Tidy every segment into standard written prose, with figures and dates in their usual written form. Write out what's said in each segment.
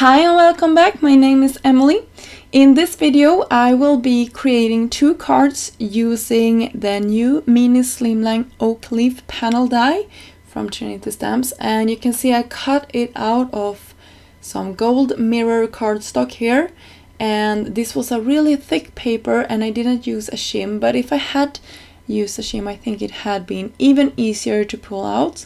Hi and welcome back, my name is Emily. In this video I will be creating two cards using the new mini Slimline oak leaf panel die from Trinity stamps, and you can see I cut it out of some gold mirror cardstock here, and this was a really thick paper and I didn't use a shim, but if I had used a shim I think it had been even easier to pull out.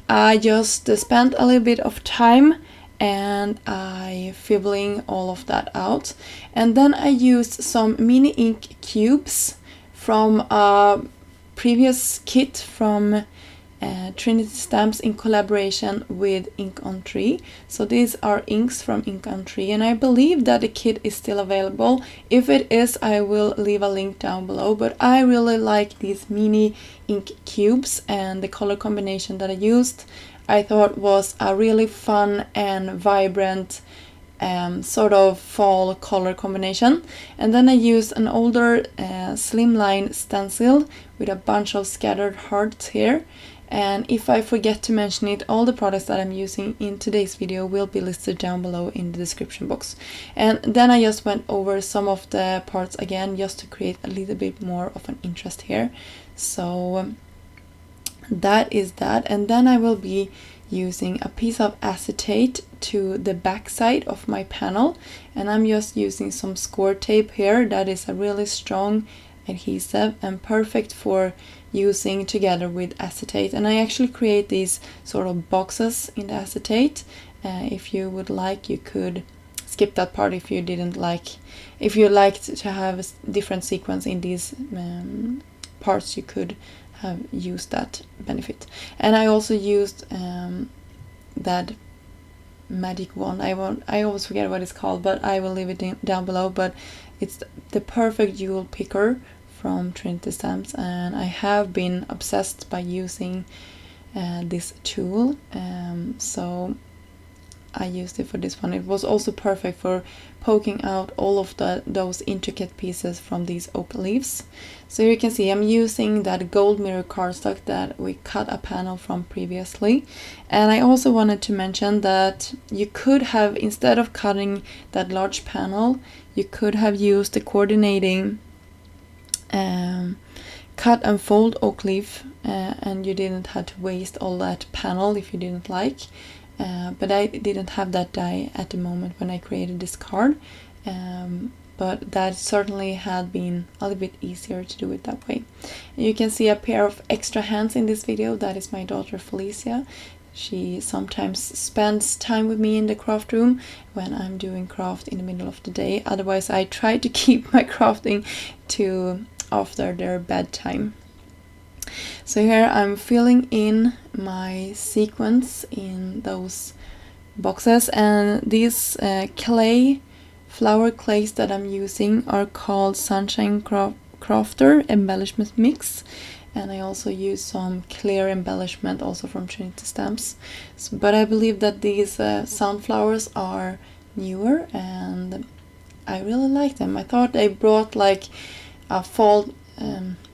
I just spent a little bit of time and I fibbling all of that out, and then I used some mini ink cubes from a previous kit from Trinity stamps in collaboration with Ink on Tree. So these are inks from Ink on Tree, and I believe that the kit is still available. If it is, I will leave a link down below, but I really like these mini ink cubes, and the color combination that I used I thought was a really fun and vibrant sort of fall color combination. And then I used an older Slimline stencil with a bunch of scattered hearts here. And if I forget to mention it, all the products that I'm using in today's video will be listed down below in the description box. And then I just went over some of the parts again just to create a little bit more of an interest here. So that is that, and then I will be using a piece of acetate to the back side of my panel, and I'm just using some score tape here that is a really strong adhesive and perfect for using together with acetate. And I actually create these sort of boxes in the acetate. If you would like, you could skip that part if you didn't like. If you liked to have a different sequence in these parts, you could have used that benefit. And I also used that magic wand. I always forget what it's called, but I will leave it down below. But it's the perfect jewel picker from Trinity stamps, and I have been obsessed by using this tool. So I used it for this one. It was also perfect for poking out all of those intricate pieces from these oak leaves. So you can see I'm using that gold mirror cardstock that we cut a panel from previously. And I also wanted to mention that you could have, instead of cutting that large panel, you could have used the coordinating cut and fold oak leaf, and you didn't have to waste all that panel if you didn't like. But I didn't have that die at the moment when I created this card, but that certainly had been a little bit easier to do it that way. And you can see a pair of extra hands in this video. That is my daughter Felicia. She sometimes spends time with me in the craft room when I'm doing craft in the middle of the day. Otherwise I try to keep my crafting to after their bedtime. So here I'm filling in my sequence in those boxes, and these flower clays that I'm using are called Sunshine Crafter Embellishment Mix, and I also use some clear embellishment also from Trinity stamps. But I believe that these sunflowers are newer and I really like them. I thought they brought like a fall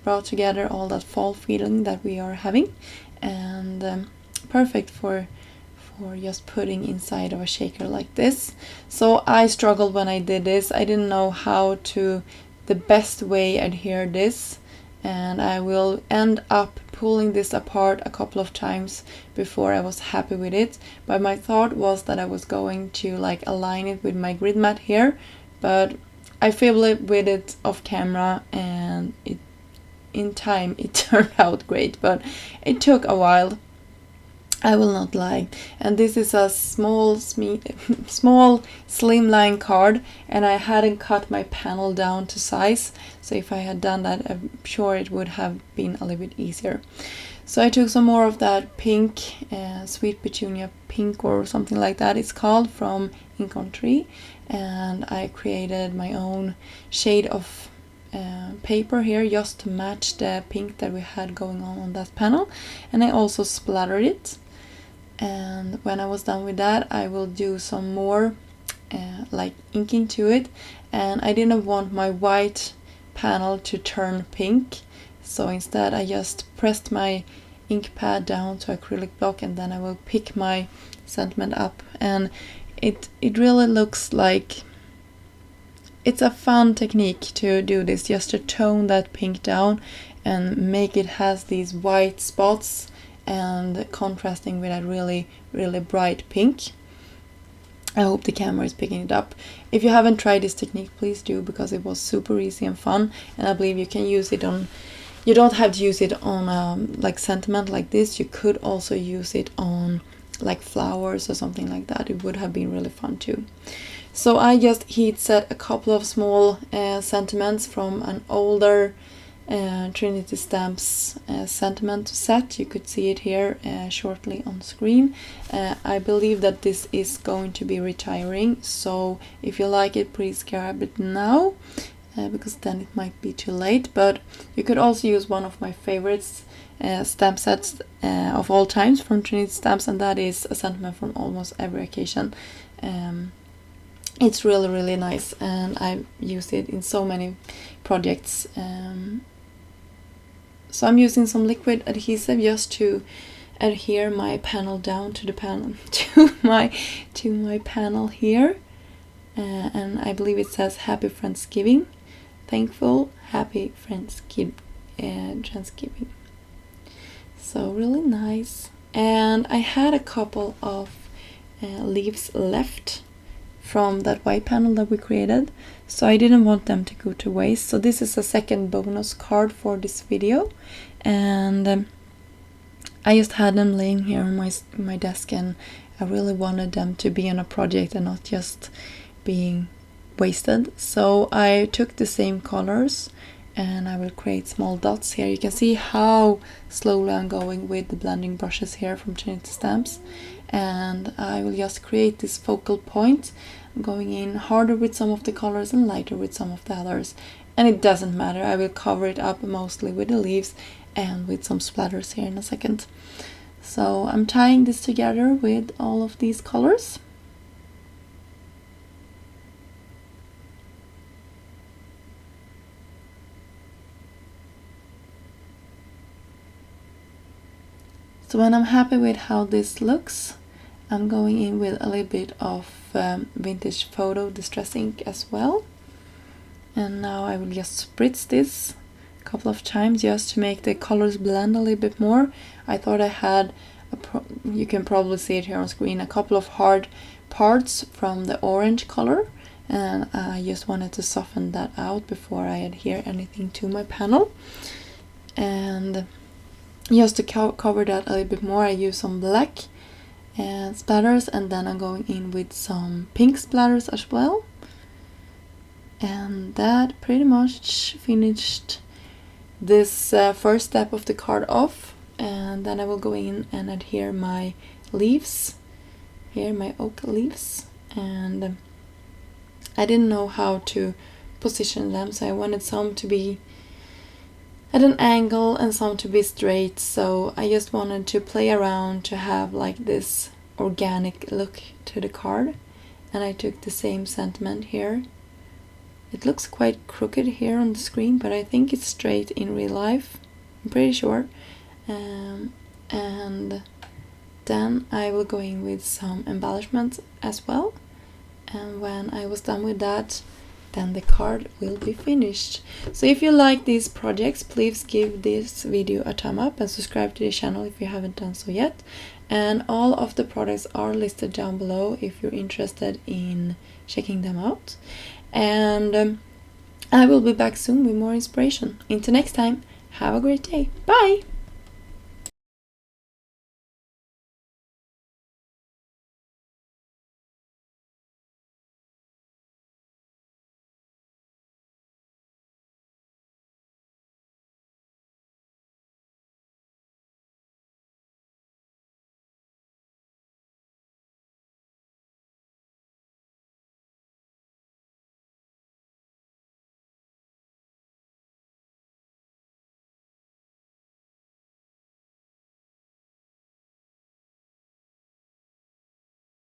brought together all that fall feeling that we are having, and perfect for just putting inside of a shaker like this. So I struggled when I did this. I didn't know how to the best way adhere this, and I will end up pulling this apart a couple of times before I was happy with it. But my thought was that I was going to like align it with my grid mat here, but I fiddled with it off camera, and in time it turned out great, but it took a while, I will not lie. And this is a small slimline card, and I hadn't cut my panel down to size, so if I had done that I'm sure it would have been a little bit easier. So I took some more of that pink, sweet petunia pink or something like that it's called, from Ink on Tree, and I created my own shade of paper here just to match the pink that we had going on that panel, and I also splattered it. And when I was done with that I will do some more like inking to it, and I didn't want my white panel to turn pink, so instead I just pressed my ink pad down to acrylic block, and then I will pick my sentiment up. And it really looks like it's a fun technique to do this, just to tone that pink down and make it has these white spots and contrasting with a really bright pink. I hope the camera is picking it up. If you haven't tried this technique, please do, because it was super easy and fun, and I believe you can use it on, you don't have to use it on like sentiment like this. You could also use it on like flowers or something like that. It would have been really fun too. So I just heat set a couple of small sentiments from an older Trinity Stamps sentiment set. You could see it here shortly on screen. I believe that this is going to be retiring, so if you like it, please grab it now, because then it might be too late. But you could also use one of my favorites stamp sets of all times from Trinity Stamps, and that is a sentiment from almost every occasion. It's really nice, and I've used it in so many projects. So I'm using some liquid adhesive just to adhere my panel down to the panel to my panel here, and I believe it says Happy Friendsgiving. Thankful, happy Friendsgiving. So really nice. And I had a couple of leaves left from that white panel that we created, so I didn't want them to go to waste. So this is a second bonus card for this video, and I just had them laying here on my desk, and I really wanted them to be on a project and not just being wasted. So I took the same colors and I will create small dots here. You can see how slowly I'm going with the blending brushes here from Trinity Stamps, and I will just create this focal point. I'm going in harder with some of the colors and lighter with some of the others, and it doesn't matter. I will cover it up mostly with the leaves and with some splatters here in a second. So I'm tying this together with all of these colors. So when I'm happy with how this looks, I'm going in with a little bit of vintage photo distress ink as well. And now I will just spritz this a couple of times just to make the colors blend a little bit more. I thought I had, you can probably see it here on screen, a couple of hard parts from the orange color, and I just wanted to soften that out before I adhere anything to my panel. And just to cover that a little bit more, I use some black and splatters, and then I'm going in with some pink splatters as well. And that pretty much finished this first step of the card off. And then I will go in and adhere my leaves here, my oak leaves. And I didn't know how to position them, so I wanted some to be at an angle and some to be straight, so I just wanted to play around to have like this organic look to the card. And I took the same sentiment here. It looks quite crooked here on the screen, but I think it's straight in real life, I'm pretty sure. And then I will go in with some embellishments as well, and when I was done with that, then the card will be finished. So if you like these projects, please give this video a thumb up and subscribe to the channel if you haven't done so yet. And all of the products are listed down below if you're interested in checking them out. And I will be back soon with more inspiration. Until next time, have a great day. Bye!